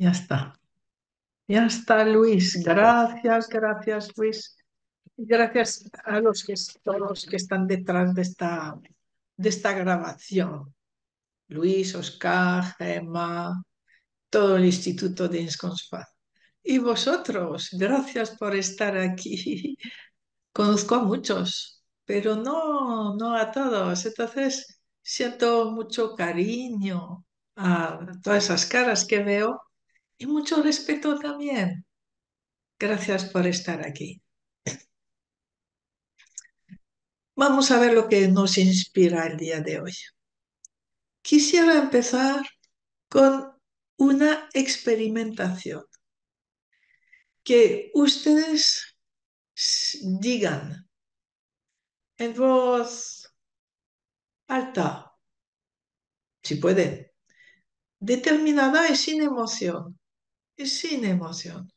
Ya está. Ya está, Luis. Gracias, gracias, Luis. Gracias a todos los que están detrás de esta grabación. Luis, Oscar, Gemma, todo el Instituto de Insconsfaz. Y vosotros, gracias por estar aquí. Conozco a muchos, pero no a todos. Entonces, siento mucho cariño a todas esas caras que veo y mucho respeto también. Gracias por estar aquí. Vamos a ver lo que nos inspira el día de hoy. Quisiera empezar con una experimentación. Que ustedes digan en voz alta, si pueden, determinada y sin emoción. Y sin emoción.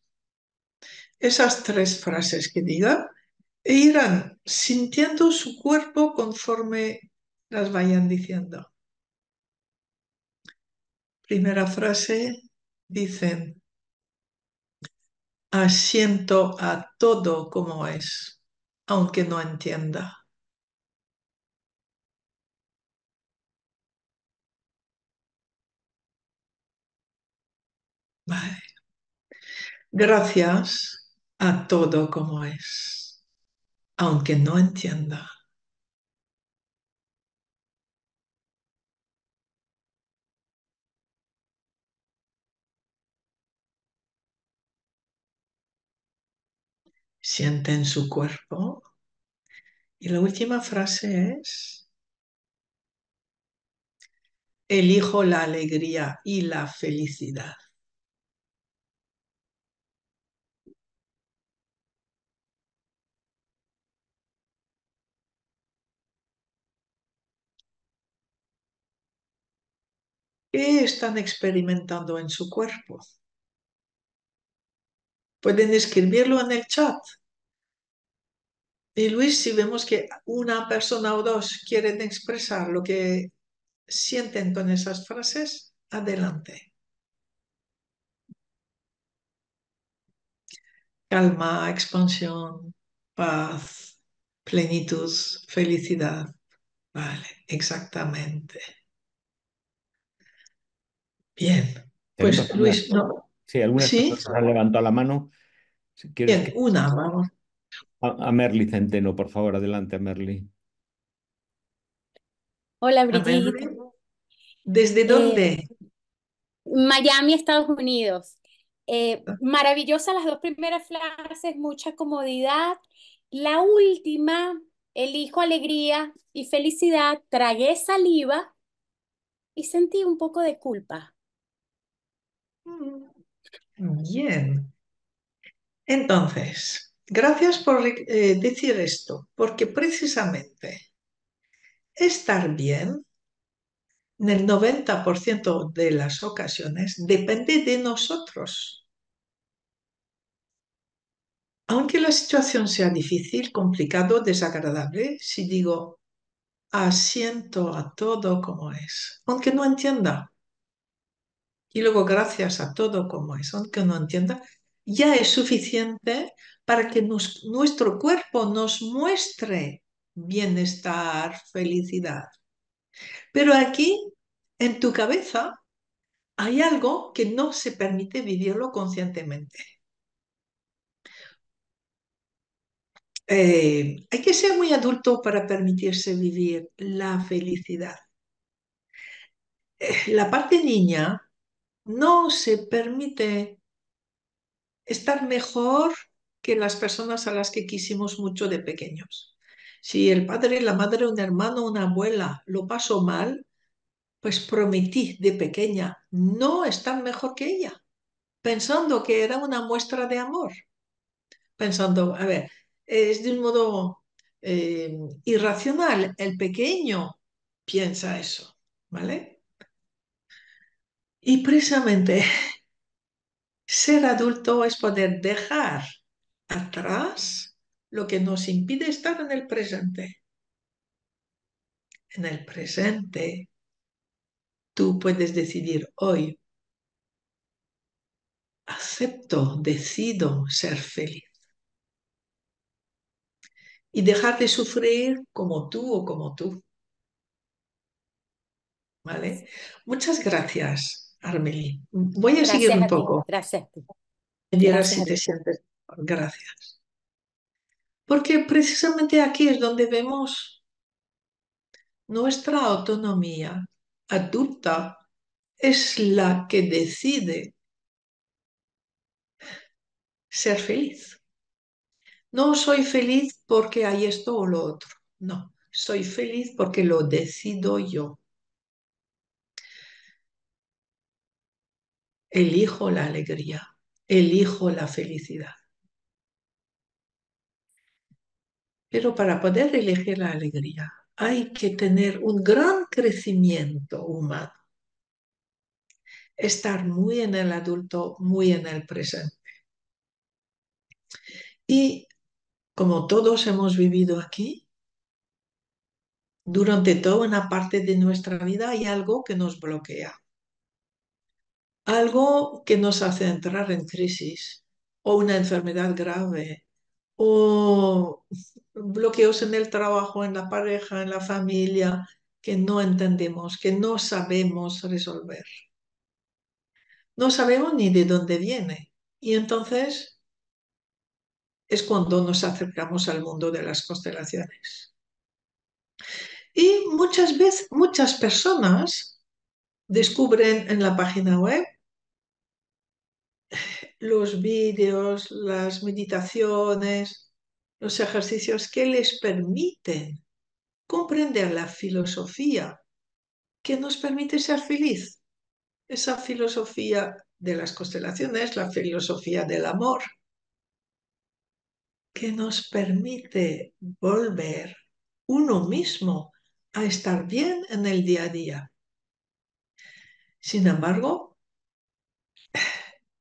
Esas tres frases que digan e irán sintiendo su cuerpo conforme las vayan diciendo. Primera frase, dicen, asiento a todo como es, aunque no entienda. Vale. Gracias a todo como es, aunque no entienda. Siente en su cuerpo. Y la última frase es, elijo la alegría y la felicidad. ¿Qué están experimentando en su cuerpo? Pueden escribirlo en el chat. Y Luis, si vemos que una persona o dos quieren expresar lo que sienten con esas frases, adelante. Calma, expansión, paz, plenitud, felicidad. Vale, exactamente. Bien. Tenemos Pues algunas, Luis, no. sí, algunas Sí, personas han levantado la mano. Si quieres bien, que... una, vamos. A Merly Centeno, por favor, adelante, Merly. Hola A ver, Brigitte. ¿desde Eh, dónde? Miami, Estados Unidos. Maravillosa las dos primeras frases, mucha comodidad. La última, elijo alegría y felicidad, tragué saliva y sentí un poco de culpa. Bien. Entonces, gracias por decir esto, porque precisamente estar bien en el 90% de las ocasiones depende de nosotros. Aunque la situación sea difícil, complicado, desagradable, si digo asiento a todo como es, aunque no entienda, y luego gracias a todo como es, aunque no entienda, ya es suficiente para que nuestro cuerpo nos muestre bienestar, felicidad. Pero aquí, en tu cabeza, hay algo que no se permite vivirlo conscientemente. Hay que ser muy adulto para permitirse vivir la felicidad. La parte niña no se permite estar mejor que las personas a las que quisimos mucho de pequeños. Si el padre, la madre, un hermano, una abuela lo pasó mal, pues prometí de pequeña no estar mejor que ella, pensando que era una muestra de amor, pensando, a ver, es de un modo irracional, el pequeño piensa eso, ¿vale? Y precisamente ser adulto es poder dejar atrás lo que nos impide estar en el presente. En el presente, tú puedes decidir hoy acepto, decido ser feliz y dejar de sufrir como tú o como tú, ¿vale? Muchas gracias, Armeli. Voy a seguir Gracias un a ti, poco. gracias a ti, Me dieras gracias si a te ti. sientes mejor. Gracias. Porque precisamente aquí es donde vemos nuestra autonomía adulta es la que decide ser feliz. No soy feliz porque hay esto o lo otro. No, soy feliz porque lo decido yo. Elijo la alegría, elijo la felicidad. Pero para poder elegir la alegría hay que tener un gran crecimiento humano, estar muy en el adulto, muy en el presente. Y como todos hemos vivido aquí, durante toda una parte de nuestra vida hay algo que nos bloquea, algo que nos hace entrar en crisis o una enfermedad grave o bloqueos en el trabajo, en la pareja, en la familia, que no entendemos, que no sabemos resolver. No sabemos ni de dónde viene. Y entonces es cuando nos acercamos al mundo de las constelaciones. Y muchas veces, muchas personas descubren en la página web los vídeos, las meditaciones, los ejercicios que les permiten comprender la filosofía que nos permite ser feliz. Esa filosofía de las constelaciones, la filosofía del amor, que nos permite volver uno mismo a estar bien en el día a día. Sin embargo,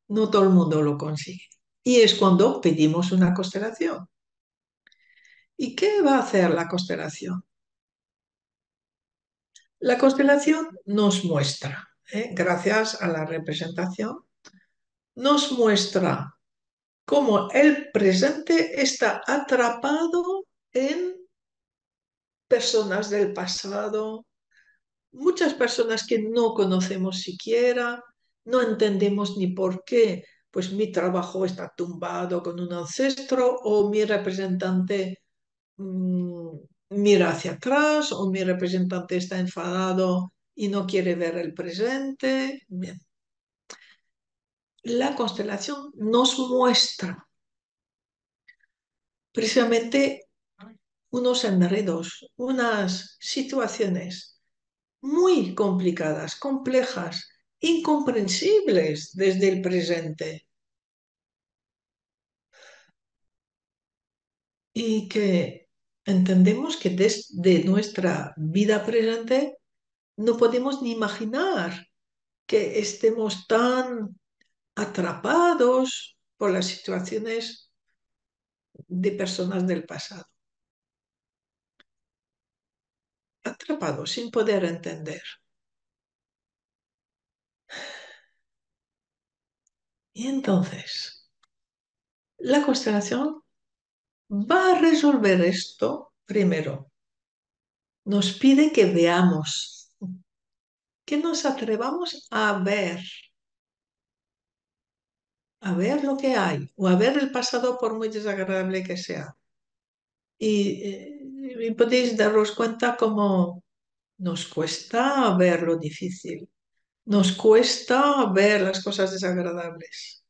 no todo el mundo lo consigue. Y es cuando pedimos una constelación. ¿Y qué va a hacer la constelación? La constelación nos muestra, gracias a la representación, nos muestra cómo el presente está atrapado en personas del pasado, muchas personas que no conocemos siquiera, no entendemos ni por qué, pues mi trabajo está tumbado con un ancestro o mi representante mmm, mira hacia atrás o mi representante está enfadado y no quiere ver el presente. Bien. La constelación nos muestra precisamente unos enredos, unas situaciones muy complicadas, complejas, incomprensibles desde el presente y que entendemos que desde nuestra vida presente no podemos ni imaginar que estemos tan atrapados por las situaciones de personas del pasado, atrapados sin poder entender. Y entonces, la constelación va a resolver esto primero. Nos pide que veamos, que nos atrevamos a ver lo que hay, o a ver el pasado por muy desagradable que sea. Y podéis daros cuenta cómo nos cuesta ver lo difícil, nos cuesta ver las cosas desagradables.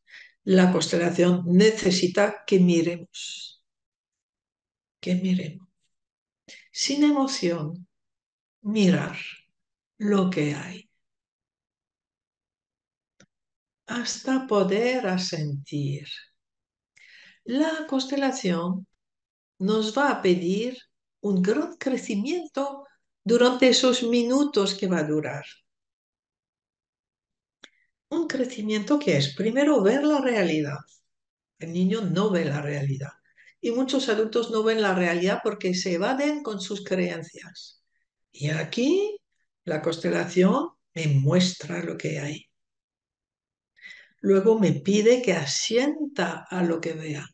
La constelación necesita que miremos, sin emoción, mirar lo que hay, hasta poder asentir. La constelación nos va a pedir un gran crecimiento durante esos minutos que va a durar. Un crecimiento que es, primero, ver la realidad. El niño no ve la realidad. Y muchos adultos no ven la realidad porque se evaden con sus creencias. Y aquí la constelación me muestra lo que hay. luego me pide que asienta a lo que vea,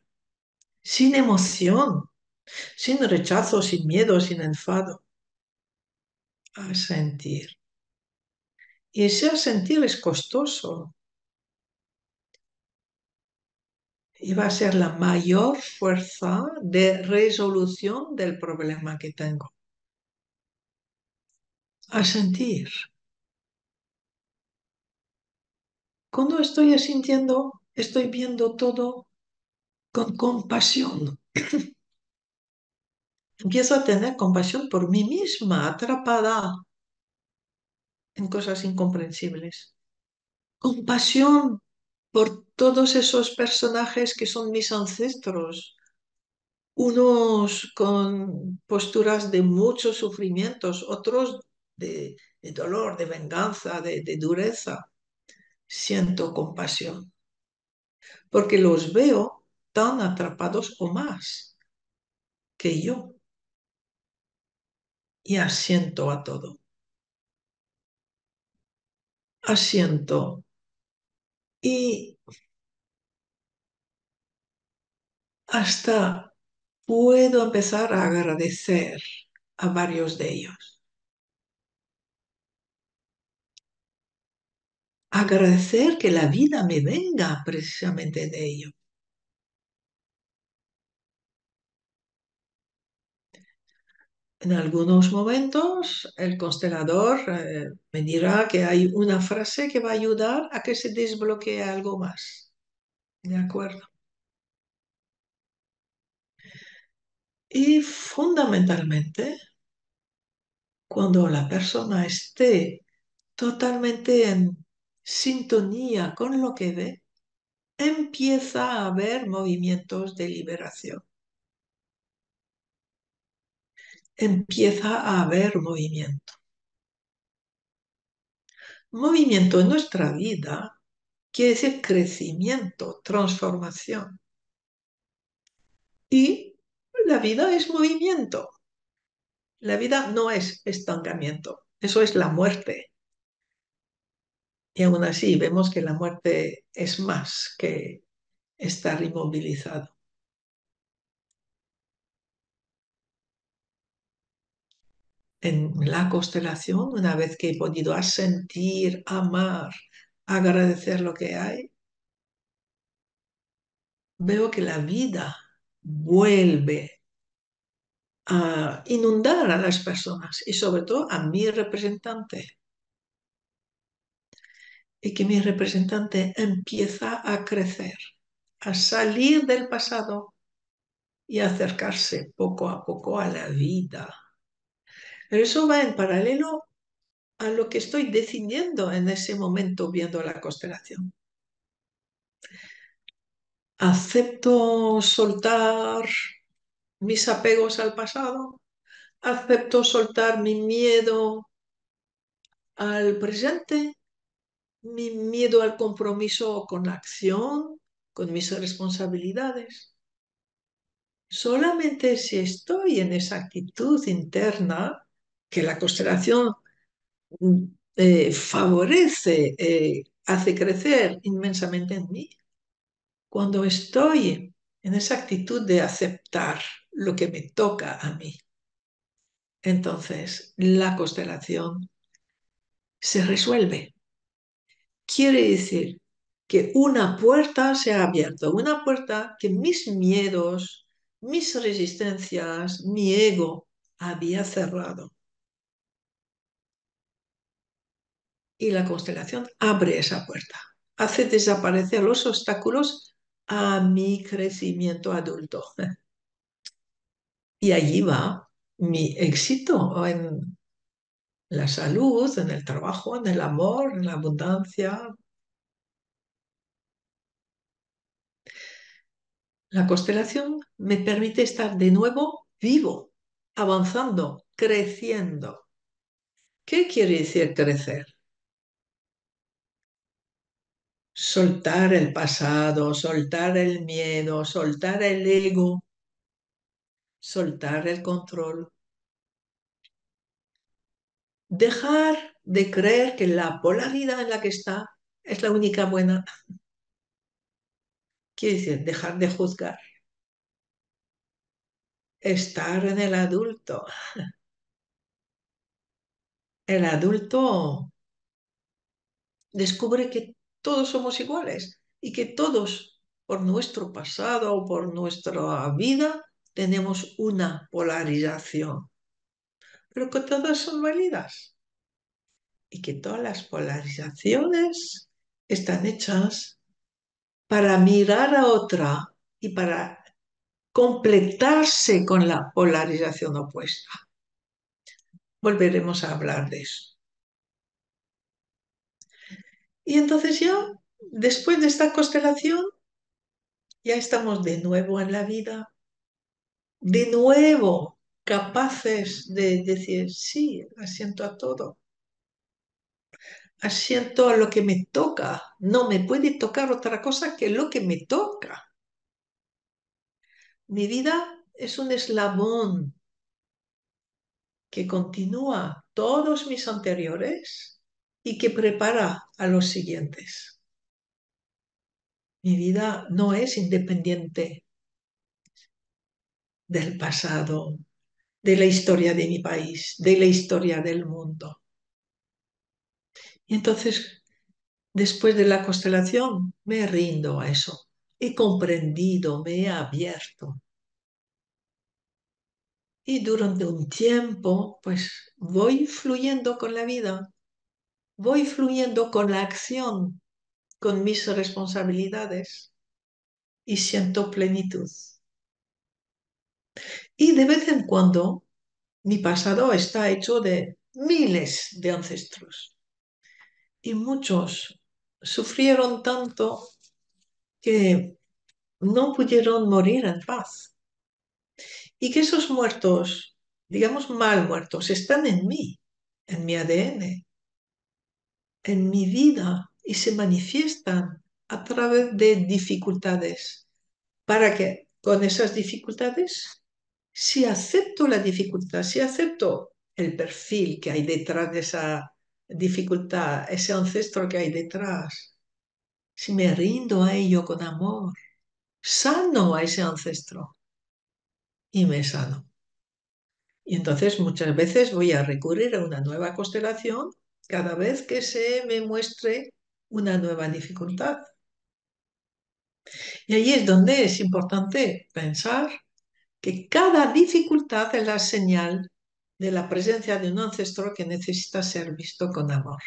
sin emoción, sin rechazo, sin miedo, sin enfado, a sentir. Y ese sentir es costoso y va a ser la mayor fuerza de resolución del problema que tengo. A sentir. Cuando estoy sintiendo, estoy viendo todo con compasión. Empiezo a tener compasión por mí misma, atrapada en cosas incomprensibles. Compasión por todos esos personajes que son mis ancestros, unos con posturas de muchos sufrimientos, otros de dolor, de venganza, de dureza. Siento compasión, porque los veo tan atrapados o más que yo y asiento a todo. Asiento y hasta puedo empezar a agradecer a varios de ellos. Agradecer que la vida me venga precisamente de ello. En algunos momentos el constelador me dirá que hay una frase que va a ayudar a que se desbloquee algo más. ¿De acuerdo? Y fundamentalmente, cuando la persona esté totalmente en sintonía con lo que ve, empieza a haber movimientos de liberación. Empieza a haber movimiento. Movimiento en nuestra vida quiere decir crecimiento, transformación. Y la vida es movimiento. La vida no es estancamiento. Eso es la muerte. Y aún así vemos que la muerte es más que estar inmovilizado. En la constelación, una vez que he podido asentir, amar, agradecer lo que hay, veo que la vida vuelve a inundar a las personas y sobre todo a mi representante. Y que mi representante empieza a crecer, a salir del pasado y a acercarse poco a poco a la vida. Pero eso va en paralelo a lo que estoy decidiendo en ese momento viendo la constelación. ¿Acepto soltar mis apegos al pasado? ¿Acepto soltar mi miedo al presente? ¿Mi miedo al compromiso con la acción, con mis responsabilidades? Solamente si estoy en esa actitud interna que la constelación favorece, hace crecer inmensamente en mí, cuando estoy en esa actitud de aceptar lo que me toca a mí, entonces la constelación se resuelve. Quiere decir que una puerta se ha abierto, una puerta que mis miedos, mis resistencias, mi ego había cerrado. Y la constelación abre esa puerta, hace desaparecer los obstáculos a mi crecimiento adulto. Y allí va mi éxito en la salud, en el trabajo, en el amor, en la abundancia. La constelación me permite estar de nuevo vivo, avanzando, creciendo. ¿Qué quiere decir crecer? Soltar el pasado, soltar el miedo, soltar el ego, soltar el control. Dejar de creer que la polaridad en la que está es la única buena. quiere decir dejar de juzgar, estar en el adulto. El adulto descubre que todos somos iguales y que todos, por nuestro pasado o por nuestra vida, tenemos una polarización, pero que todas son válidas y que todas las polarizaciones están hechas para mirar a otra y para completarse con la polarización opuesta. Volveremos a hablar de eso. Y entonces ya, después de esta constelación, ya estamos de nuevo en la vida, de nuevo capaces de decir, sí, asiento a todo, asiento a lo que me toca, no me puede tocar otra cosa que lo que me toca. Mi vida es un eslabón que continúa todos mis anteriores y que prepara a los siguientes. Mi vida no es independiente del pasado, de la historia de mi país, de la historia del mundo. Y entonces, después de la constelación, me rindo a eso. He comprendido, me he abierto. Y durante un tiempo, pues voy fluyendo con la vida, voy fluyendo con la acción, con mis responsabilidades y siento plenitud. Y de vez en cuando, mi pasado está hecho de miles de ancestros y muchos sufrieron tanto que no pudieron morir en paz. Y que esos muertos, digamos mal muertos, están en mi ADN, en mi vida y se manifiestan a través de dificultades. Para que con esas dificultades, si acepto la dificultad, si acepto el perfil que hay detrás de esa dificultad, ese ancestro que hay detrás, si me rindo a ello con amor, sano a ese ancestro y me sano. Y entonces muchas veces voy a recurrir a una nueva constelación cada vez que se me muestre una nueva dificultad. Y ahí es donde es importante pensar que cada dificultad es la señal de la presencia de un ancestro que necesita ser visto con amor.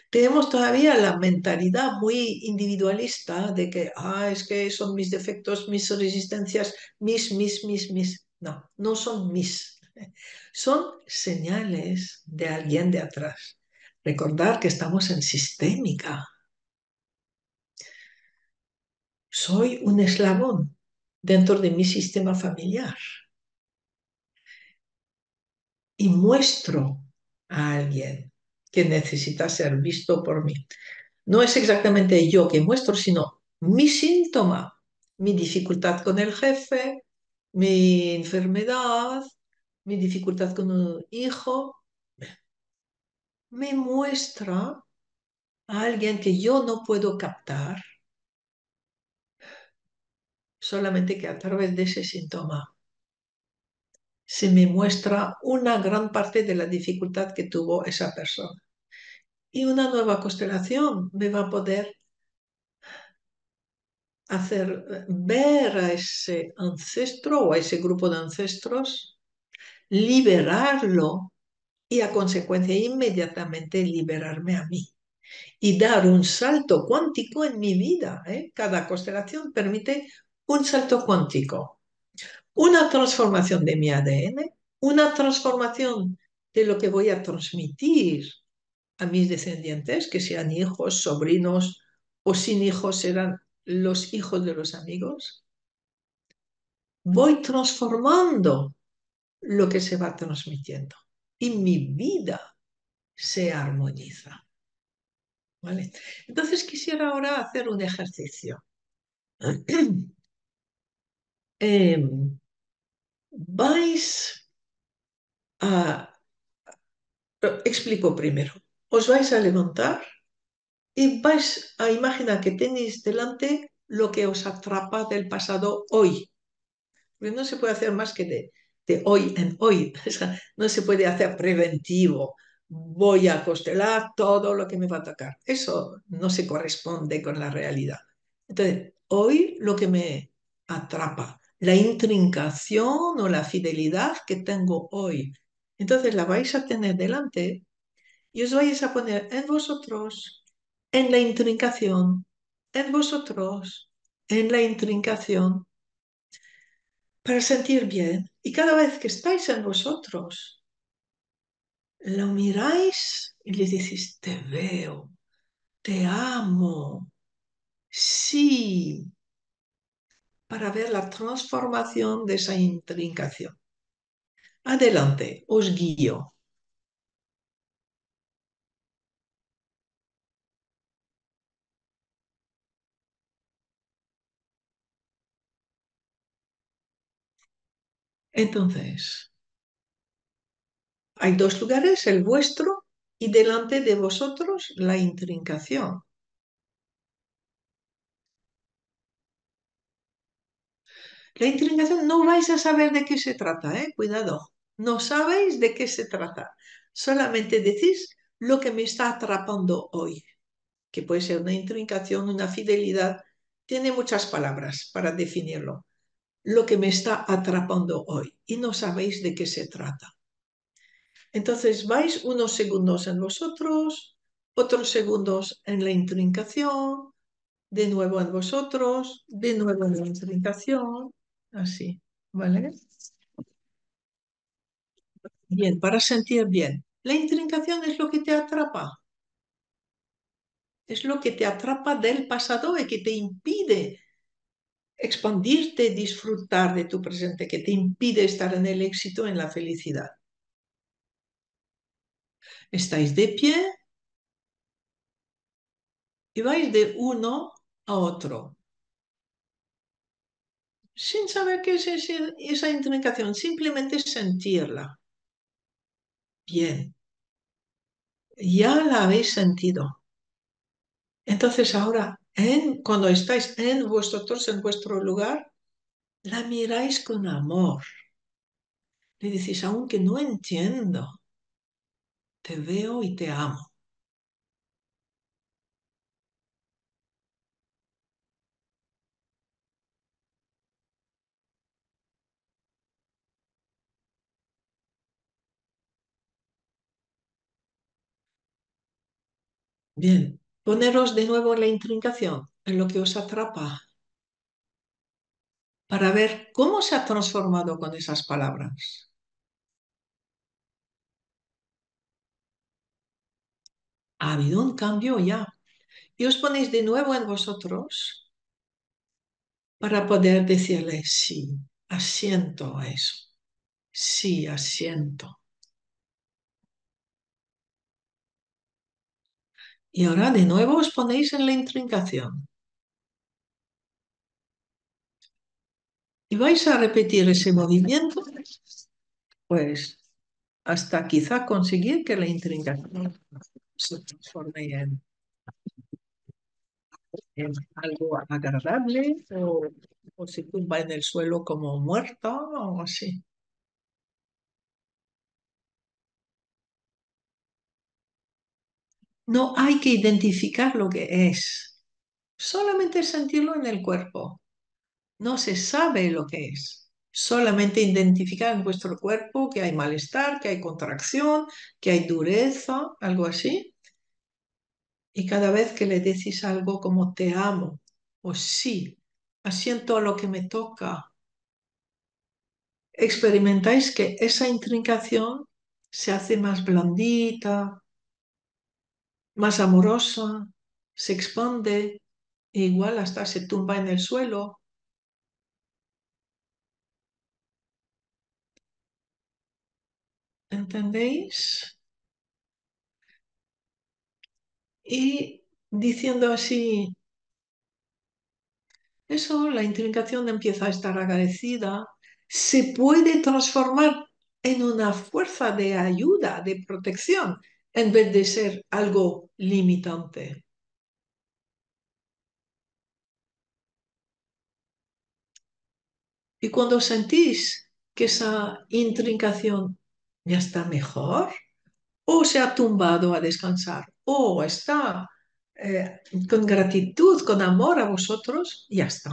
Tenemos todavía la mentalidad muy individualista de que, es que son mis defectos, mis resistencias, mis. No, no son mis. Son señales de alguien de atrás. Recordar que estamos en sistémica. Soy un eslabón dentro de mi sistema familiar y muestro a alguien que necesita ser visto por mí. No es exactamente yo que muestro, sino mi síntoma, mi dificultad con el jefe, mi enfermedad, mi dificultad con un hijo, me muestra a alguien que yo no puedo captar, solamente que a través de ese síntoma se me muestra una gran parte de la dificultad que tuvo esa persona. Y una nueva constelación me va a poder hacer ver a ese ancestro o a ese grupo de ancestros, liberarlo y a consecuencia inmediatamente liberarme a mí y dar un salto cuántico en mi vida, ¿eh? Cada constelación permite un salto cuántico, una transformación de mi ADN, una transformación de lo que voy a transmitir a mis descendientes, que sean hijos, sobrinos o sin hijos serán los hijos de los amigos. Voy transformando lo que se va transmitiendo y mi vida se armoniza. ¿Vale? Entonces quisiera ahora hacer un ejercicio. Eh, vais a... Explico primero. Os vais a levantar y vais a imaginar que tenéis delante lo que os atrapa del pasado hoy. Porque no se puede hacer más que de hoy en hoy. O sea, no se puede hacer preventivo. Voy a constelar todo lo que me va a tocar. Eso no se corresponde con la realidad. Entonces, hoy lo que me atrapa, la intrincación o la fidelidad que tengo hoy. Entonces la vais a tener delante y os vais a poner en vosotros, en la intrincación, en vosotros, en la intrincación para sentir bien. Y cada vez que estáis en vosotros, lo miráis y le decís, te veo, te amo, sí, para ver la transformación de esa intrincación. Adelante, os guío. Entonces, hay dos lugares, el vuestro y delante de vosotros la intrincación. La intrincación no vais a saber de qué se trata, cuidado. No sabéis de qué se trata. Solamente decís lo que me está atrapando hoy, que puede ser una intrincación, una fidelidad. Tiene muchas palabras para definirlo. Lo que me está atrapando hoy y no sabéis de qué se trata. Entonces vais unos segundos en vosotros, otros segundos en la intrincación, de nuevo en vosotros, de nuevo en la intrincación, así, ¿vale? Bien, para sentir bien. La intrincación es lo que te atrapa, es lo que te atrapa del pasado y que te impide expandirte, disfrutar de tu presente, que te impide estar en el éxito, en la felicidad. Estáis de pie y vais de uno a otro, sin saber qué es esa intrincación, simplemente sentirla. Bien, ya la habéis sentido. Entonces ahora, cuando estáis en vosotros, en vuestro lugar, la miráis con amor. Le decís, aunque no entiendo, te veo y te amo. Bien, poneros de nuevo en la intrincación, en lo que os atrapa, para ver cómo se ha transformado con esas palabras. Ha habido un cambio ya. Y os ponéis de nuevo en vosotros para poder decirle, sí, asiento a eso. Sí, asiento. Y ahora de nuevo os ponéis en la intrincación. Y vais a repetir ese movimiento, pues hasta quizá conseguir que la intrincación se transforme en algo agradable o se tumba en el suelo como muerto o así. No hay que identificar lo que es, solamente sentirlo en el cuerpo. No se sabe lo que es. Solamente identificar en vuestro cuerpo que hay malestar, que hay contracción, que hay dureza, algo así. Y cada vez que le decís algo como te amo o sí, asiento a lo que me toca, experimentáis que esa intrincación se hace más blandita, más amorosa, se expande, e igual hasta se tumba en el suelo. ¿Entendéis? Y diciendo así, eso, la intrincación empieza a estar agradecida, se puede transformar en una fuerza de ayuda, de protección, en vez de ser algo limitante. Y cuando sentís que esa intrincación ya está mejor, o se ha tumbado a descansar, o está con gratitud, con amor a vosotros, ya está.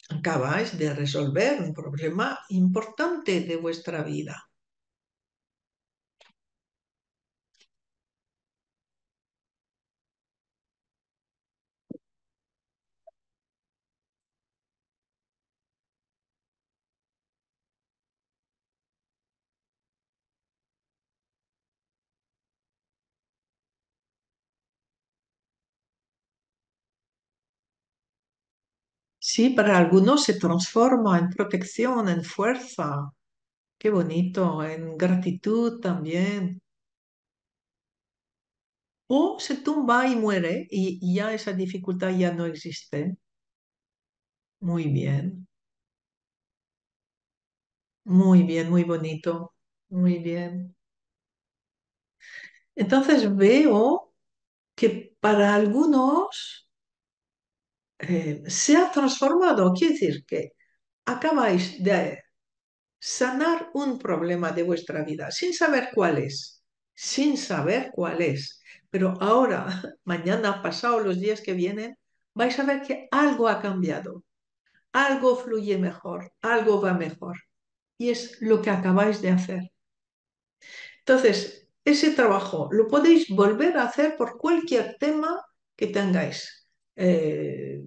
Acabáis de resolver un problema importante de vuestra vida. Sí, para algunos se transforma en protección, en fuerza. Qué bonito, en gratitud también. O se tumba y muere y ya esa dificultad ya no existe. Muy bien, muy bien, muy bonito, muy bien. Entonces veo que para algunos se ha transformado. Quiere decir que acabáis de sanar un problema de vuestra vida sin saber cuál es, sin saber cuál es. Pero ahora, mañana, pasado, los días que vienen, vais a ver que algo ha cambiado, algo fluye mejor, algo va mejor. Y es lo que acabáis de hacer. Entonces, ese trabajo lo podéis volver a hacer por cualquier tema que tengáis. Eh,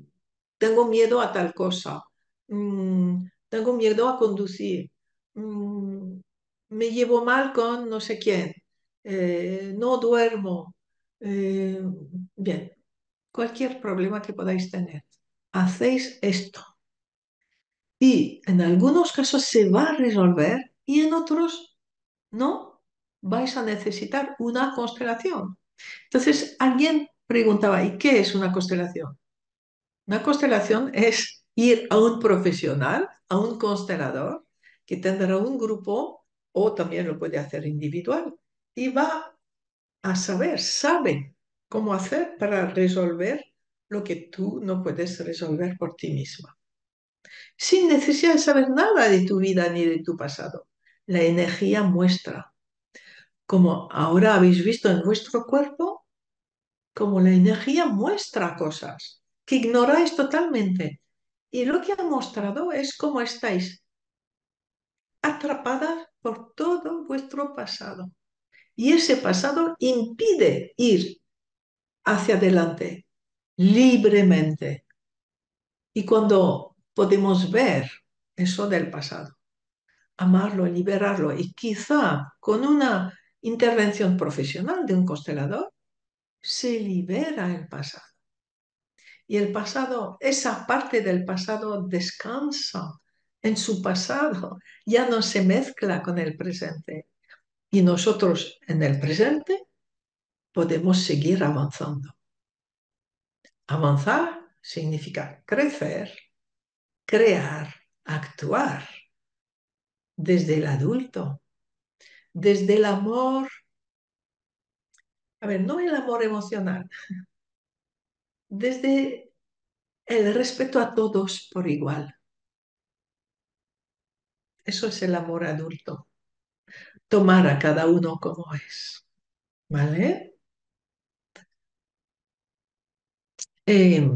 tengo miedo a tal cosa, tengo miedo a conducir, mm, me llevo mal con no sé quién, no duermo. eh, bien, cualquier problema que podáis tener, hacéis esto. Y en algunos casos se va a resolver y en otros no. Vais a necesitar una constelación. Entonces, alguien preguntaba, ¿y qué es una constelación? Una constelación es ir a un profesional, a un constelador, que tendrá un grupo o también lo puede hacer individual y va a saber, sabe cómo hacer para resolver lo que tú no puedes resolver por ti misma, sin necesidad de saber nada de tu vida ni de tu pasado. La energía muestra, como ahora habéis visto en vuestro cuerpo, como la energía muestra cosas que ignoráis totalmente. Y lo que ha mostrado es cómo estáis atrapadas por todo vuestro pasado. Y ese pasado impide ir hacia adelante libremente. Y cuando podemos ver eso del pasado, amarlo, liberarlo y quizá con una intervención profesional de un constelador, se libera el pasado. Y el pasado, esa parte del pasado descansa en su pasado, ya no se mezcla con el presente. Y nosotros en el presente podemos seguir avanzando. Avanzar significa crecer, crear, actuar desde el adulto, desde el amor, a ver, no el amor emocional, desde el respeto a todos por igual. Eso es el amor adulto. Tomar a cada uno como es. ¿Vale? Eh,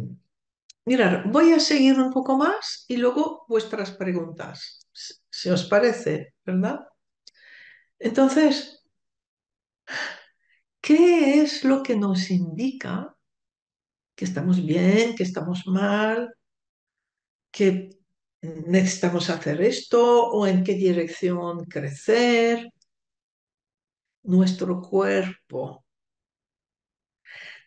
Mirad, voy a seguir un poco más y luego vuestras preguntas, si os parece, ¿verdad? Entonces, ¿qué es lo que nos indica que estamos bien, que estamos mal, que necesitamos hacer esto o en qué dirección crecer? Nuestro cuerpo.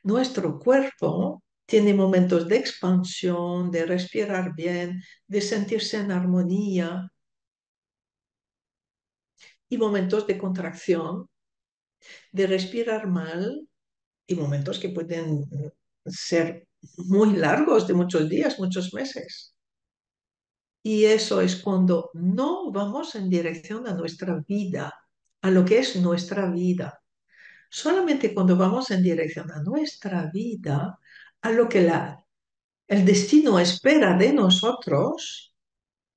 Nuestro cuerpo tiene momentos de expansión, de respirar bien, de sentirse en armonía y momentos de contracción, de respirar mal y momentos que pueden ser muy largos, de muchos días, muchos meses. Y eso es cuando no vamos en dirección a nuestra vida, a lo que es nuestra vida. Solamente cuando vamos en dirección a nuestra vida, a lo que el destino espera de nosotros,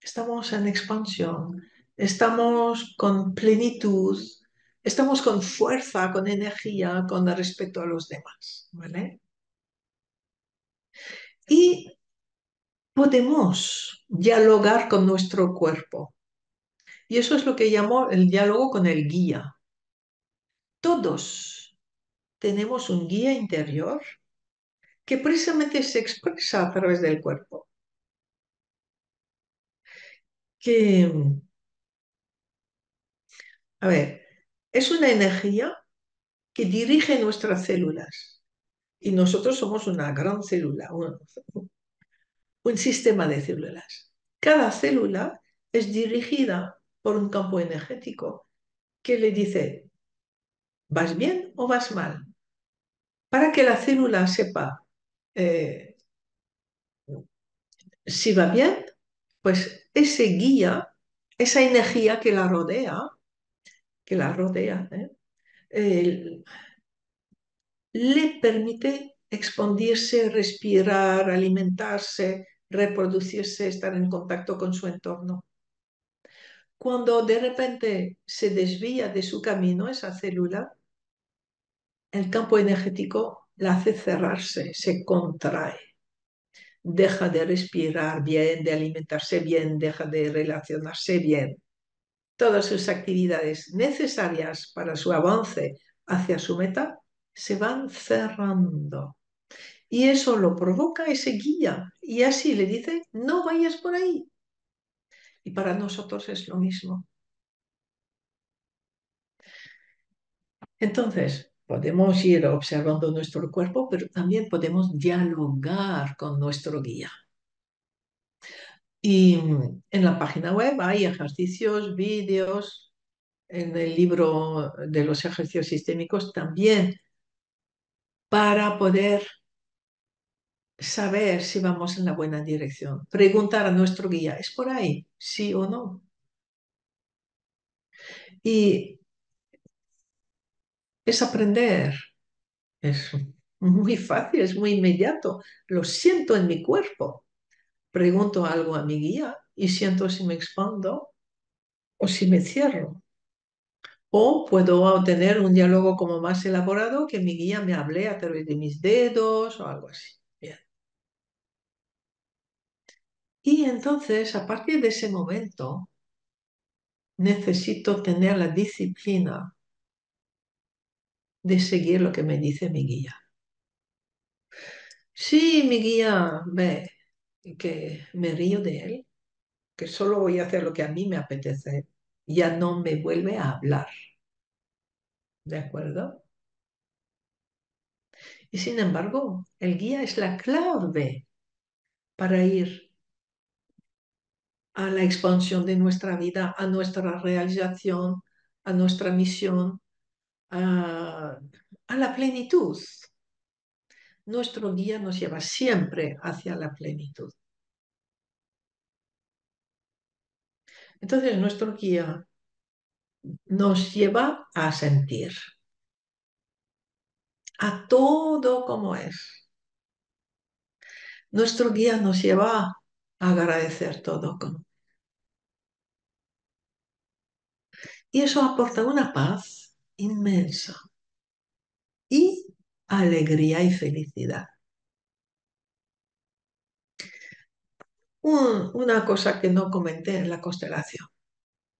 estamos en expansión, estamos con plenitud, estamos con fuerza, con energía, con respeto a los demás, ¿vale? Y podemos dialogar con nuestro cuerpo. Y eso es lo que llamo el diálogo con el guía. Todos tenemos un guía interior que precisamente se expresa a través del cuerpo, que, a ver, es una energía que dirige nuestras células y nosotros somos una gran célula, un sistema de células. Cada célula es dirigida por un campo energético que le dice, ¿vas bien o vas mal? Para que la célula sepa eh, si va bien, pues ese guía, esa energía que la rodea, eh, le permite expandirse, respirar, alimentarse, reproducirse, estar en contacto con su entorno. Cuando de repente se desvía de su camino esa célula, el campo energético la hace cerrarse, se contrae, deja de respirar bien, de alimentarse bien, deja de relacionarse bien. Todas sus actividades necesarias para su avance hacia su meta se van cerrando. Y eso lo provoca ese guía. Y así le dice, no vayas por ahí. Y para nosotros es lo mismo. Entonces, podemos ir observando nuestro cuerpo, pero también podemos dialogar con nuestro guía. Y en la página web hay ejercicios, vídeos, en el libro de los ejercicios sistémicos también, para poder saber si vamos en la buena dirección. Preguntar a nuestro guía, ¿es por ahí? ¿Sí o no? Y es aprender. Es muy fácil, es muy inmediato. Lo siento en mi cuerpo. Pregunto algo a mi guía y siento si me expando o si me cierro. O puedo tener un diálogo como más elaborado que mi guía me hable a través de mis dedos o algo así. Bien. Y entonces, a partir de ese momento, necesito tener la disciplina de seguir lo que me dice mi guía. Si mi guía ve que me río de él, que solo voy a hacer lo que a mí me apetece, ya no me vuelve a hablar, ¿de acuerdo? Y sin embargo, el guía es la clave para ir a la expansión de nuestra vida, a nuestra realización, a nuestra misión, a la plenitud. Nuestro guía nos lleva siempre hacia la plenitud. Entonces, nuestro guía nos lleva a sentir a todo como es. Nuestro guía nos lleva a agradecer todo como. Y eso aporta una paz inmensa y alegría y felicidad. Una cosa que no comenté en la constelación,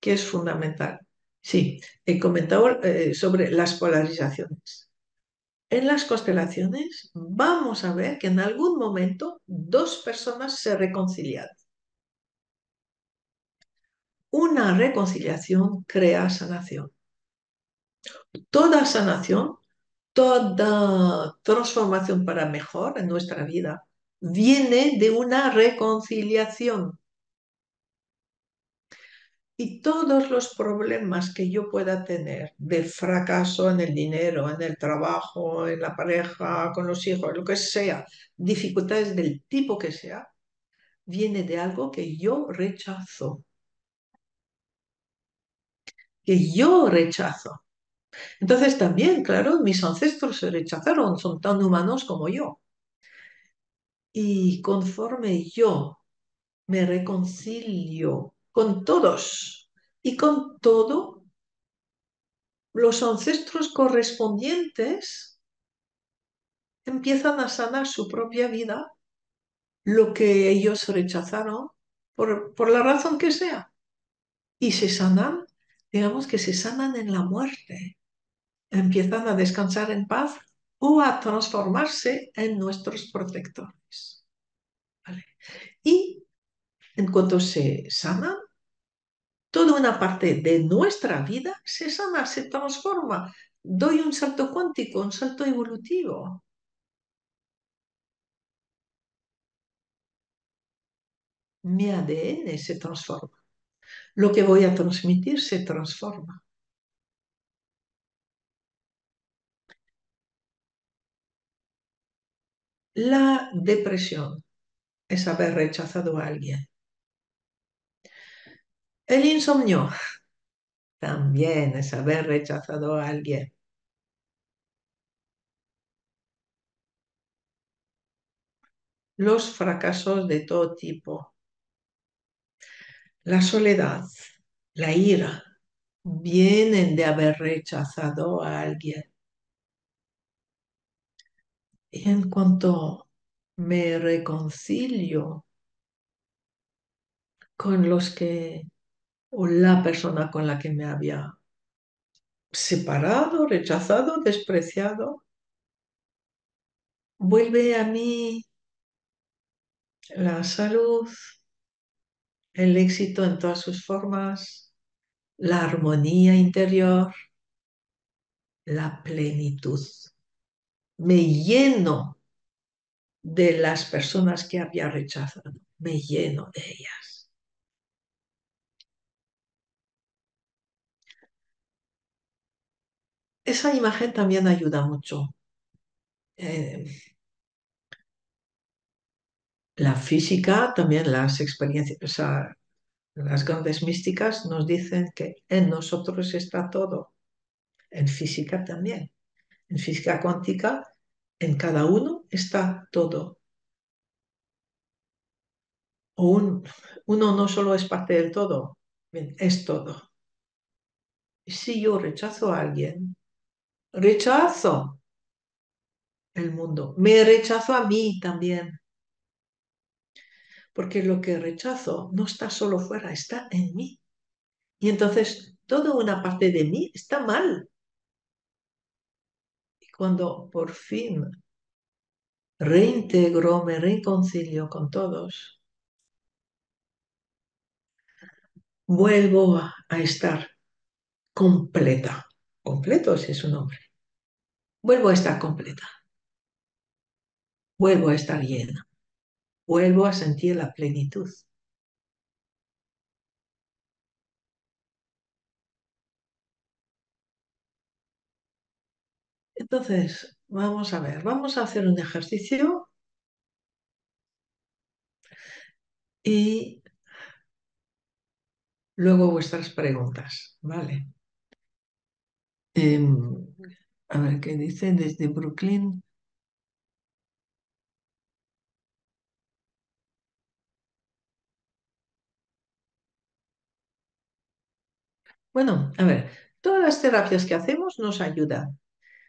que es fundamental. Sí, he comentado sobre las polarizaciones. En las constelaciones vamos a ver que en algún momento dos personas se reconcilian. Una reconciliación crea sanación. Toda sanación, toda transformación para mejor en nuestra vida viene de una reconciliación. Y todos los problemas que yo pueda tener de fracaso en el dinero, en el trabajo, en la pareja, con los hijos, lo que sea, dificultades del tipo que sea, viene de algo que yo rechazo. Que yo rechazo. Entonces también, claro, mis ancestros se rechazaron, son tan humanos como yo. Y conforme yo me reconcilio con todos y con todo, los ancestros correspondientes empiezan a sanar su propia vida, lo que ellos rechazaron por la razón que sea. Y se sanan, digamos que se sanan en la muerte, empiezan a descansar en paz o a transformarse en nuestros protectores. ¿Vale? Y en cuanto se sanan, toda una parte de nuestra vida se sana, se transforma. Doy un salto cuántico, un salto evolutivo. Mi ADN se transforma. Lo que voy a transmitir se transforma. La depresión es haber rechazado a alguien. El insomnio también es haber rechazado a alguien. Los fracasos de todo tipo. La soledad, la ira, vienen de haber rechazado a alguien. Y en cuanto me reconcilio con los que, o la persona con la que me había separado, rechazado, despreciado, vuelve a mí la salud, el éxito en todas sus formas, la armonía interior, la plenitud. Me lleno de las personas que había rechazado, me lleno de ellas. Esa imagen también ayuda mucho. Eh, la física, también las experiencias, o sea, las grandes místicas nos dicen que en nosotros está todo, en física también, en física cuántica, en cada uno está todo. O uno no solo es parte del todo, bien, es todo. Y si yo rechazo a alguien, rechazo el mundo, me rechazo a mí también, porque lo que rechazo no está solo fuera, está en mí. Y entonces toda una parte de mí está mal. Y cuando por fin reintegro, me reconcilio con todos, vuelvo a estar completa. Completo ese es su nombre. Vuelvo a estar completa. Vuelvo a estar llena. Vuelvo a sentir la plenitud. Entonces, vamos a ver, vamos a hacer un ejercicio y luego vuestras preguntas, ¿vale? Em, a ver qué dice desde Brooklyn. Bueno, a ver, todas las terapias que hacemos nos ayudan,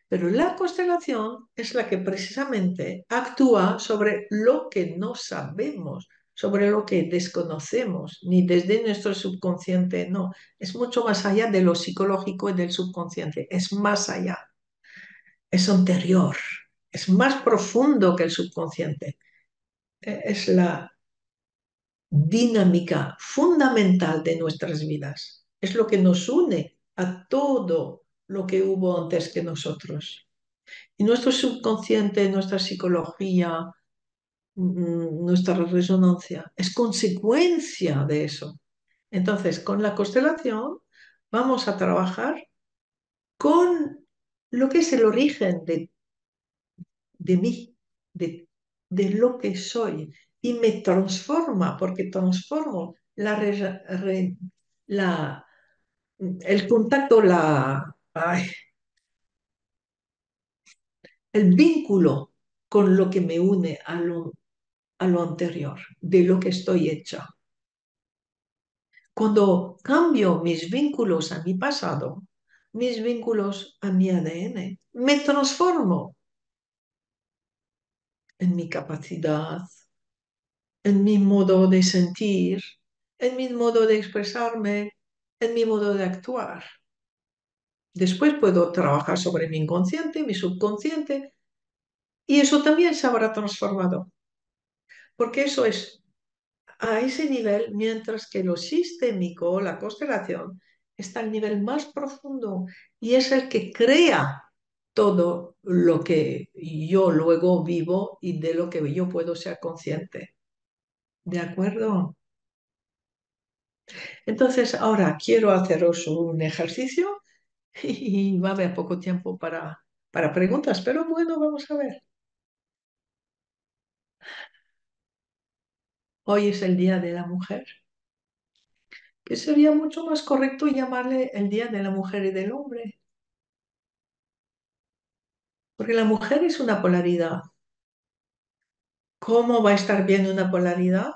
pero la constelación es la que precisamente actúa sobre lo que no sabemos, sobre lo que desconocemos, ni desde nuestro subconsciente, no, es mucho más allá de lo psicológico y del subconsciente, es más allá, es anterior, es más profundo que el subconsciente. Es la dinámica fundamental de nuestras vidas, es lo que nos une a todo lo que hubo antes que nosotros. Y nuestro subconsciente, nuestra psicología, nuestra resonancia, es consecuencia de eso. Entonces, con la constelación vamos a trabajar con lo que es el origen de mí, de lo que soy, y me transforma, porque transformo la- el contacto, el vínculo con lo que me une a lo anterior, de lo que estoy hecha. Cuando cambio mis vínculos a mi pasado, mis vínculos a mi ADN, me transformo en mi capacidad, en mi modo de sentir, en mi modo de expresarme, en mi modo de actuar. Después puedo trabajar sobre mi inconsciente, mi subconsciente, y eso también se habrá transformado, porque eso es a ese nivel, mientras que lo sistémico, la constelación, está al nivel más profundo y es el que crea todo lo que yo luego vivo y de lo que yo puedo ser consciente. ¿De acuerdo? Entonces, ahora quiero haceros un ejercicio y va a haber poco tiempo para preguntas, pero bueno, vamos a ver. Hoy es el Día de la Mujer, que sería mucho más correcto llamarle el Día de la Mujer y del Hombre, porque la mujer es una polaridad. ¿Cómo va a estar bien una polaridad?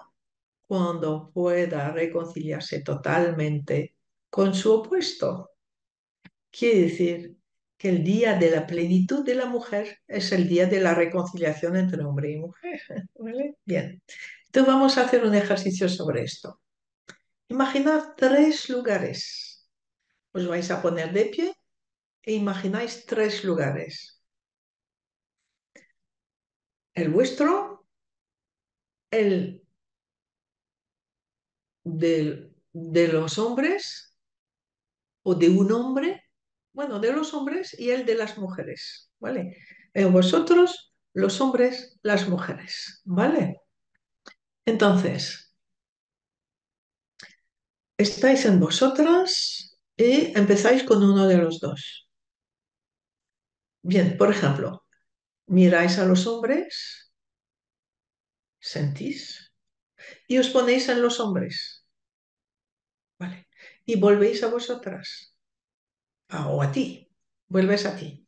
Cuando pueda reconciliarse totalmente con su opuesto. Quiere decir que el día de la plenitud de la mujer es el día de la reconciliación entre hombre y mujer. ¿Vale? Bien. Entonces vamos a hacer un ejercicio sobre esto. Imaginad tres lugares. Os vais a poner de pie e imagináis tres lugares. El vuestro, el de los hombres o de un hombre, bueno, de los hombres y el de las mujeres, ¿vale? Vosotros, los hombres, las mujeres, ¿vale? Entonces, estáis en vosotras y empezáis con uno de los dos. Bien, por ejemplo, miráis a los hombres, sentís y os ponéis en los hombres, ¿vale? Y volvéis a vosotras, o a ti, vuelves a ti.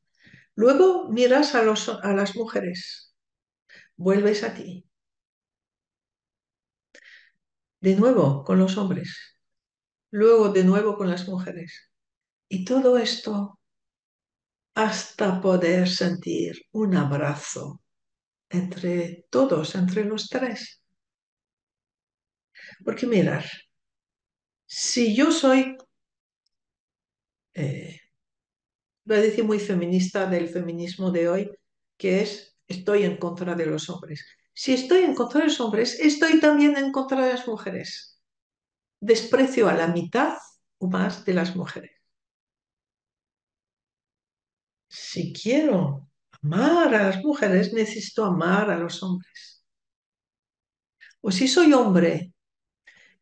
Luego miras a las mujeres, vuelves a ti. De nuevo con los hombres, luego de nuevo con las mujeres. Y todo esto hasta poder sentir un abrazo entre todos, entre los tres. Porque mirar, si yo soy, eh, voy a decir muy feminista del feminismo de hoy, que es, estoy en contra de los hombres. Si estoy en contra de los hombres, estoy también en contra de las mujeres. Desprecio a la mitad o más de las mujeres. Si quiero amar a las mujeres, necesito amar a los hombres. O si soy hombre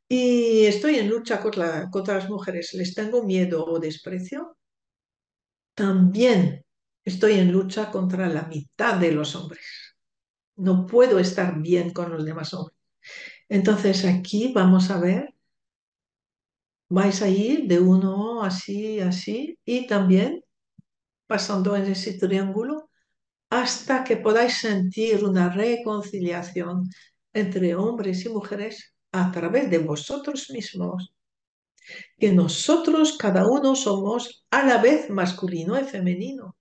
y estoy en lucha contra las mujeres, les tengo miedo o desprecio, también estoy en lucha contra la mitad de los hombres. No puedo estar bien con los demás hombres. Entonces aquí vamos a ver, vais a ir de uno así, así, y también pasando en ese triángulo hasta que podáis sentir una reconciliación entre hombres y mujeres a través de vosotros mismos, que nosotros cada uno somos a la vez masculino y femenino,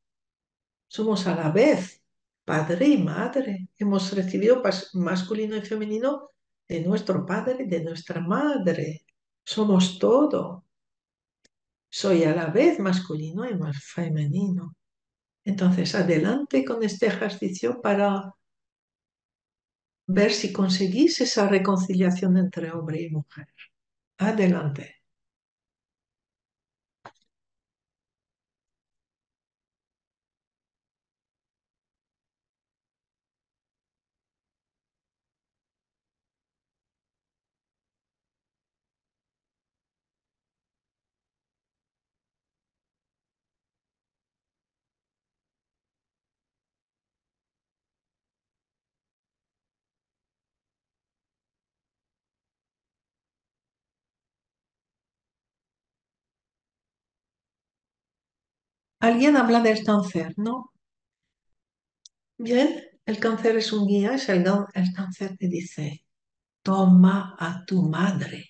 somos a la vez padre y madre, hemos recibido masculino y femenino de nuestro padre, de nuestra madre, somos todo, soy a la vez masculino y más femenino. Entonces, adelante con este ejercicio para ver si conseguís esa reconciliación entre hombre y mujer. Adelante. ¿Alguien habla del cáncer, no? Bien, El cáncer es un guía, el cáncer te dice, toma a tu madre,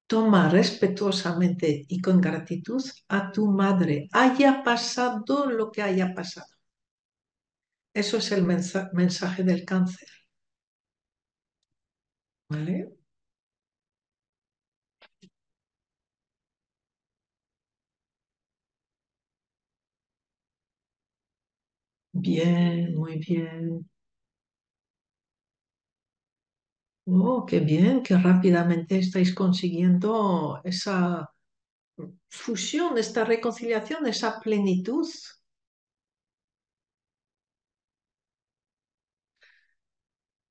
toma respetuosamente y con gratitud a tu madre, haya pasado lo que haya pasado. Eso es el mensaje del cáncer, ¿vale? Bien, muy bien. Oh, qué bien, qué rápidamente estáis consiguiendo esa fusión, esta reconciliación, esa plenitud.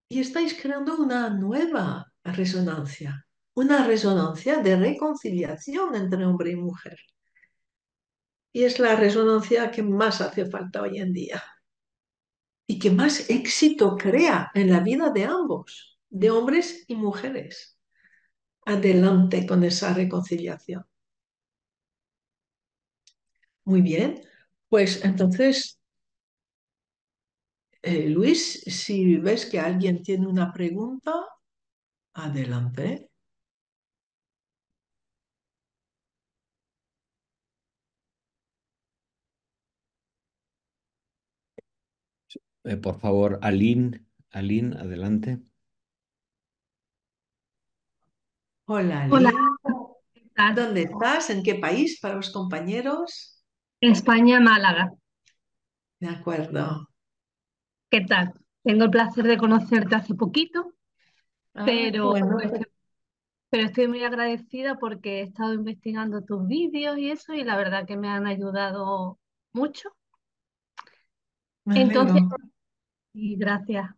Y estáis creando una resonancia de reconciliación entre hombre y mujer. Y es la resonancia que más hace falta hoy en día y que más éxito crea en la vida de ambos, de hombres y mujeres. Adelante con esa reconciliación. Muy bien, pues entonces, Luis, si ves que alguien tiene una pregunta, adelante. Por favor, Aline, Aline, adelante. Hola, Hola, Lynn. ¿qué tal? ¿Dónde estás? ¿En qué país? Para los compañeros. España, Málaga. De acuerdo. ¿Qué tal? Tengo el placer de conocerte hace poquito, Ah, qué pero, bueno. pero estoy muy agradecida porque he estado investigando tus vídeos y eso, y la verdad que me han ayudado mucho. Me Entonces, alegro. y gracias.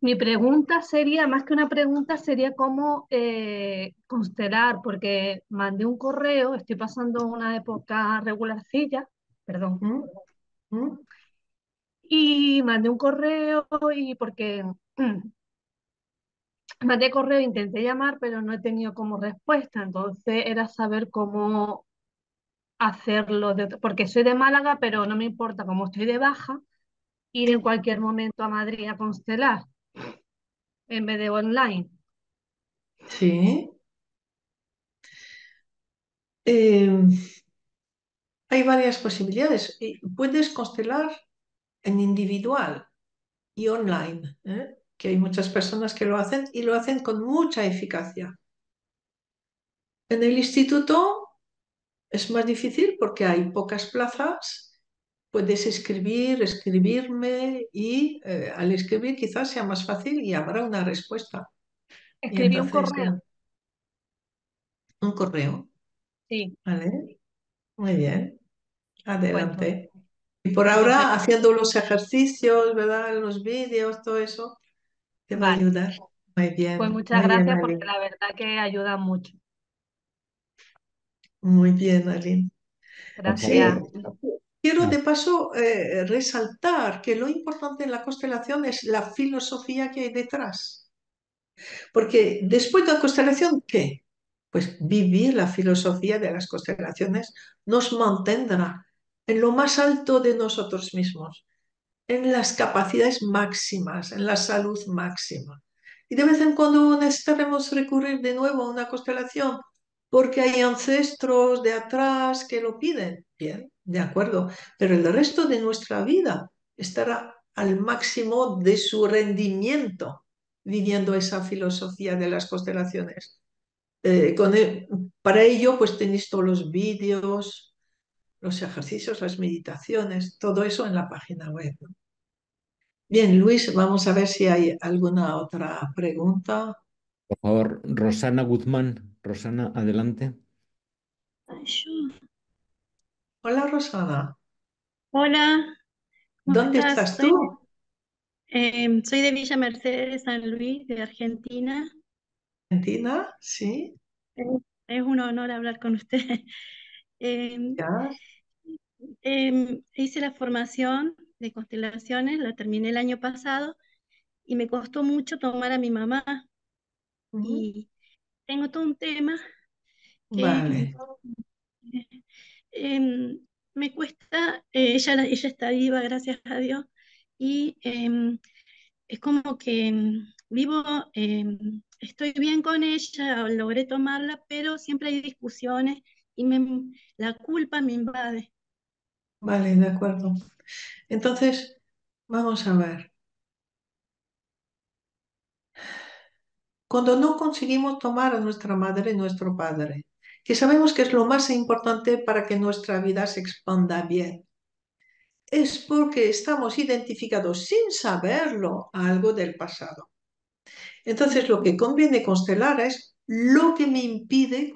Mi pregunta sería, más que una pregunta, sería cómo constelar, porque mandé un correo, estoy pasando una época regularcilla, perdón, ¿Mm? ¿Mm? y mandé un correo y porque mandé correo, intenté llamar, pero no he tenido como respuesta. Entonces era saber cómo hacerlo, porque soy de Málaga, pero no me importa, como estoy de baja, ir en cualquier momento a Madrid a constelar en vez de online. Sí. Eh, hay varias posibilidades. Y puedes constelar en individual y online, ¿eh? Que hay muchas personas que lo hacen y lo hacen con mucha eficacia. En el instituto es más difícil porque hay pocas plazas. Puedes escribirme y al escribir quizás sea más fácil y habrá una respuesta. Y Escribí un entonces, correo, un correo, sí, ¿vale? Muy bien, pues adelante. Y por entonces, ahora, haciendo los ejercicios, ¿verdad? Los vídeos, todo eso, te va a vale. ayudar. Pues muchas Muy bien, gracias porque Aline. la verdad que ayuda mucho. Muy bien, Aline. Por Gracias. Sí, favor. quiero Ah, de paso resaltar que lo importante en la constelación es la filosofía que hay detrás. Porque después de la constelación, ¿qué? Pues vivir la filosofía de las constelaciones nos mantendrá en lo más alto de nosotros mismos, en las capacidades máximas, en la salud máxima. Y de vez en cuando necesitaremos recurrir de nuevo a una constelación porque hay ancestros de atrás que lo piden. Bien, de acuerdo, pero el resto de nuestra vida estará al máximo de su rendimiento viviendo esa filosofía de las constelaciones. Para ello, pues tenéis todos los vídeos, los ejercicios, las meditaciones, todo eso en la página web, ¿no? Bien, Luis, vamos a ver si hay alguna otra pregunta. por favor, Rosana Guzmán. Rosana, adelante. Hola, Rosana. Hola, ¿cómo ¿Dónde estás? estás tú? Soy de Villa Mercedes, San Luis, de Argentina. ¿Argentina? Sí, Es, es un honor hablar con usted. Em, ya. Hice la formación de constelaciones, la terminé el año pasado y me costó mucho tomar a mi mamá. Ujú. Y tengo todo un tema que Vale. me cuesta, ella está viva, gracias a Dios, y es como que vivo, estoy bien con ella, logré tomarla, pero siempre hay discusiones y la culpa me invade. Vale, de acuerdo. Entonces, vamos a ver. Cuando no conseguimos tomar a nuestra madre y nuestro padre, que sabemos que es lo más importante para que nuestra vida se expanda bien, es porque estamos identificados sin saberlo a algo del pasado. Entonces, lo que conviene constelar es lo que me impide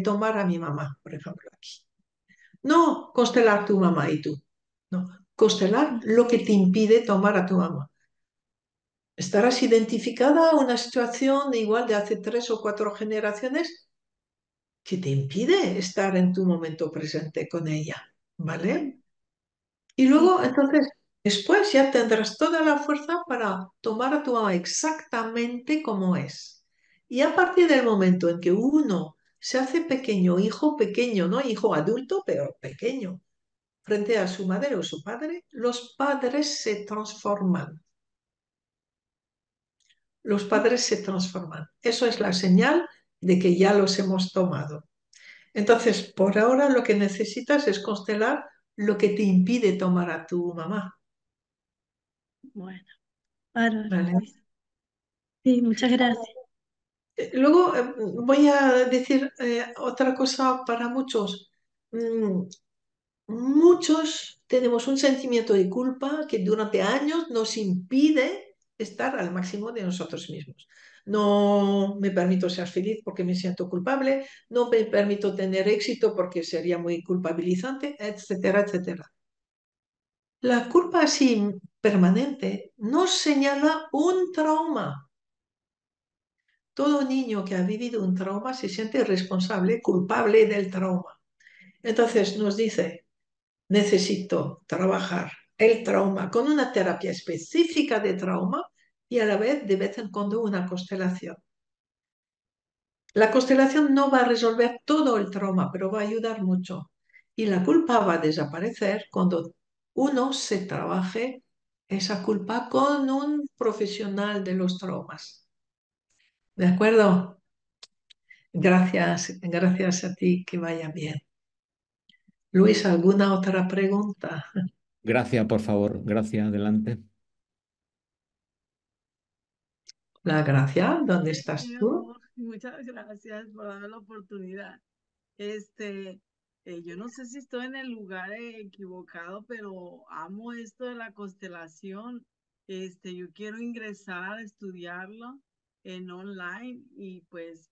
tomar a mi mamá, por ejemplo, aquí. No constelar tu mamá y tú. No, constelar lo que te impide tomar a tu mamá. Estarás identificada a una situación igual de hace 3 o 4 generaciones que te impide estar en tu momento presente con ella, ¿vale? Y Sí, luego, entonces, después ya tendrás toda la fuerza para tomar a tu mamá exactamente como es. Y a partir del momento en que uno se hace pequeño, hijo pequeño, no hijo adulto, pero pequeño, frente a su madre o su padre, los padres se transforman. Los padres se transforman. Eso es la señal de que ya los hemos tomado. Entonces, por ahora lo que necesitas es constelar lo que te impide tomar a tu mamá. bueno, bárbaro, ¿Vale? Luis. Sí, muchas gracias. Luego voy a decir otra cosa para muchos. Mm, Muchos tenemos un sentimiento de culpa que durante años nos impide estar al máximo de nosotros mismos. No me permito ser feliz porque me siento culpable, no me permito tener éxito porque sería muy culpabilizante, etcétera, etcétera. La culpa así permanente nos señala un trauma. Todo niño que ha vivido un trauma se siente responsable, culpable del trauma. Entonces nos dice, necesito trabajar el trauma con una terapia específica de trauma y a la vez en cuando una constelación. La constelación no va a resolver todo el trauma, pero va a ayudar mucho. Y la culpa va a desaparecer cuando uno se trabaje esa culpa con un profesional de los traumas. ¿De acuerdo? Gracias, gracias a ti, que vaya bien. Luis, ¿alguna otra pregunta? Gracias, por favor. Gracias, adelante. La Gracia, ¿dónde Sí, estás mi tú? amor, muchas gracias por darme la oportunidad. Yo no sé si estoy en el lugar equivocado, pero amo esto de la constelación. Yo quiero ingresar a estudiarlo en online y pues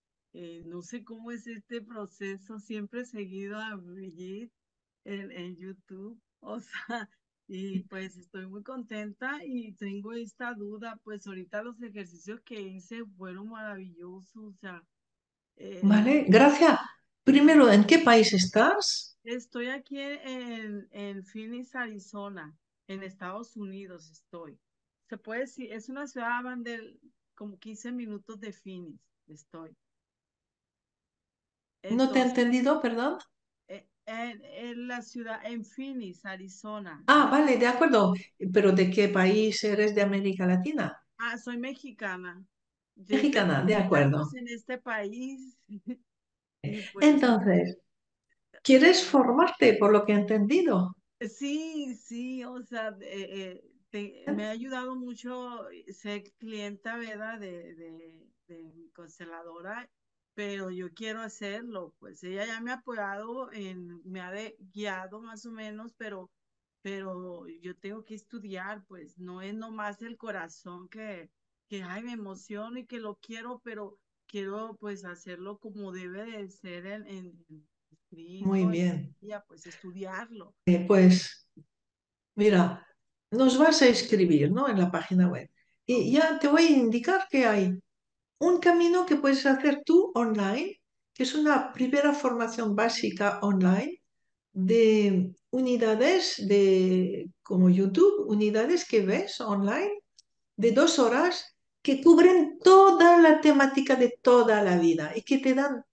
no sé cómo es este proceso. Siempre he seguido a Brigitte en YouTube, o sea, y pues estoy muy contenta y tengo esta duda, pues ahorita los ejercicios que hice fueron maravillosos, o sea, Vale, Gracia. Primero, ¿en qué país estás? estoy aquí en Phoenix, Arizona, en Estados Unidos estoy. Se puede decir, es una ciudad de como 15 minutos de Phoenix, estoy. No te he Entonces, entendido, perdón. en la ciudad, en Phoenix, Arizona. Ah, vale, de acuerdo. Pero ¿de qué país eres de América Latina? Ah, soy mexicana. Tengo Mexicana, de 30 años acuerdo. en este país y pues Entonces, ¿quieres formarte por lo que he entendido? sí, sí, o sea, me ha ayudado mucho ser clienta, ¿verdad? De mi consteladora, pero yo quiero hacerlo, pues ella ya me ha apoyado, me ha guiado más o menos, pero yo tengo que estudiar, pues no es nomás el corazón que ay, me emociono y que lo quiero, pero quiero pues hacerlo como debe de ser en Muy escrito, bien. ya pues estudiarlo. Pues mira, nos vas a escribir, ¿no? En la página web. Y ya te voy a indicar que hay un camino que puedes hacer tú online, que es una primera formación básica online de unidades como YouTube, unidades que ves online de 2 horas que cubren toda la temática de toda la vida y que te dan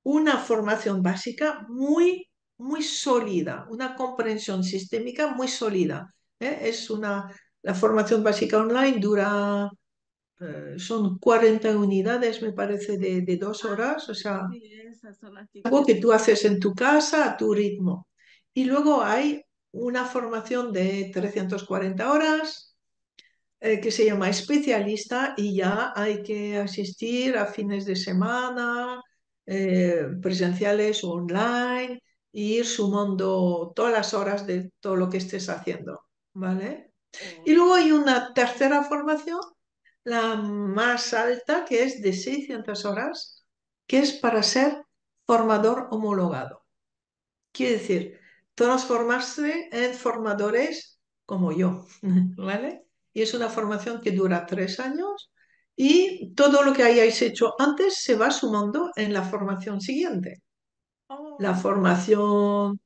una formación básica muy, muy sólida, una comprensión sistémica muy sólida. ¿Eh? Es una La formación básica online dura, son 40 unidades, me parece, de 2 horas, o sea, Sí, esas son las que algo quiero. que tú haces en tu casa a tu ritmo. Y luego hay una formación de 340 horas que se llama especialista y ya hay que asistir a fines de semana, presenciales o online, e ir sumando todas las horas de todo lo que estés haciendo, ¿vale? Oh, Y luego hay una tercera formación, la más alta, que es de 600 horas, que es para ser formador homologado. Quiere decir, transformarse en formadores como yo, ¿vale? Y es una formación que dura 3 años y todo lo que hayáis hecho antes se va sumando en la formación siguiente. La oh, formación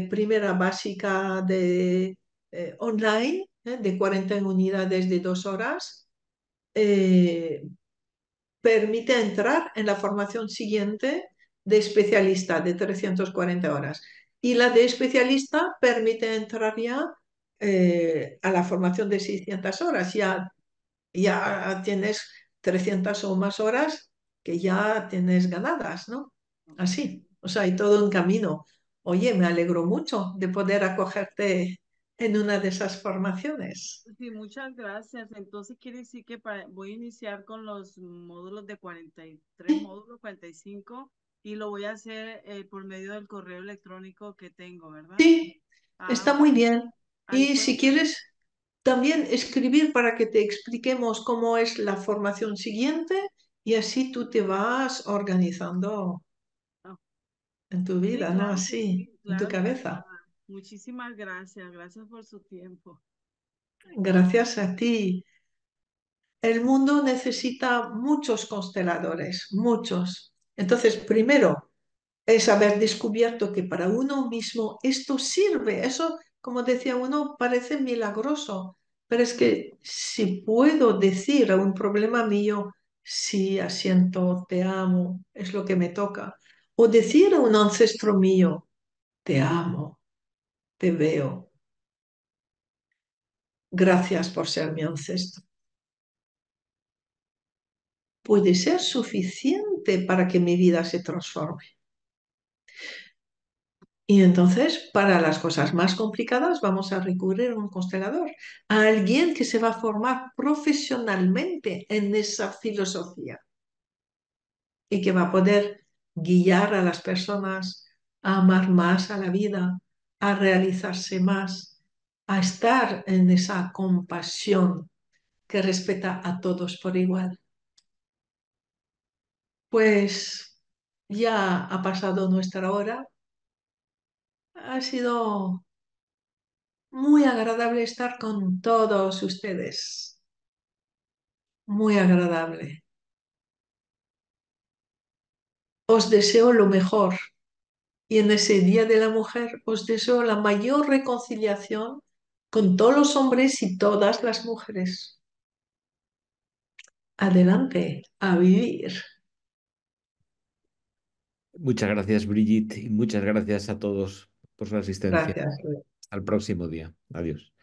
primera básica de online, de 40 unidades de 2 horas, eh, permite entrar en la formación siguiente de especialista de 340 horas. Y la de especialista permite entrar ya a la formación de 600 horas. Ya tienes 300 o más horas que ya tienes ganadas, ¿no? ok. Así, o sea, hay todo un camino. Oye, me alegro mucho de poder acogerte en una de esas formaciones. Sí, muchas gracias. Entonces quiere decir que voy a iniciar con los módulos de 43 módulos, 45, y lo voy a hacer por medio del correo electrónico que tengo, ¿verdad? Sí, Ah, está muy bien. ahí Y puedo. si quieres también escribir para que te expliquemos cómo es la formación siguiente y así tú te vas organizando Ah, en tu sí, vida, ¿no? claro que Así, sí, en tu claro que sí. cabeza. Muchísimas gracias. Gracias por su tiempo. Gracias a ti. El mundo necesita muchos consteladores, muchos. Entonces, primero, es haber descubierto que para uno mismo esto sirve. Eso, como decía uno, parece milagroso, pero es que si puedo decir a un problema mío, sí, asiento, te amo, es lo que me toca, o decir a un ancestro mío, te amo, te veo, gracias por ser mi ancestro, puede ser suficiente para que mi vida se transforme. Y entonces, para las cosas más complicadas, vamos a recurrir a un constelador, a alguien que se va a formar profesionalmente en esa filosofía y que va a poder guiar a las personas a amar más a la vida, a realizarse más, a estar en esa compasión que respeta a todos por igual. Pues ya ha pasado nuestra hora. Ha sido muy agradable estar con todos ustedes. Muy agradable. Os deseo lo mejor y en ese Día de la Mujer os deseo la mayor reconciliación con todos los hombres y todas las mujeres. Adelante, a vivir. Muchas gracias, Brigitte, y muchas gracias a todos por su asistencia. Gracias. Hasta el próximo día. Adiós.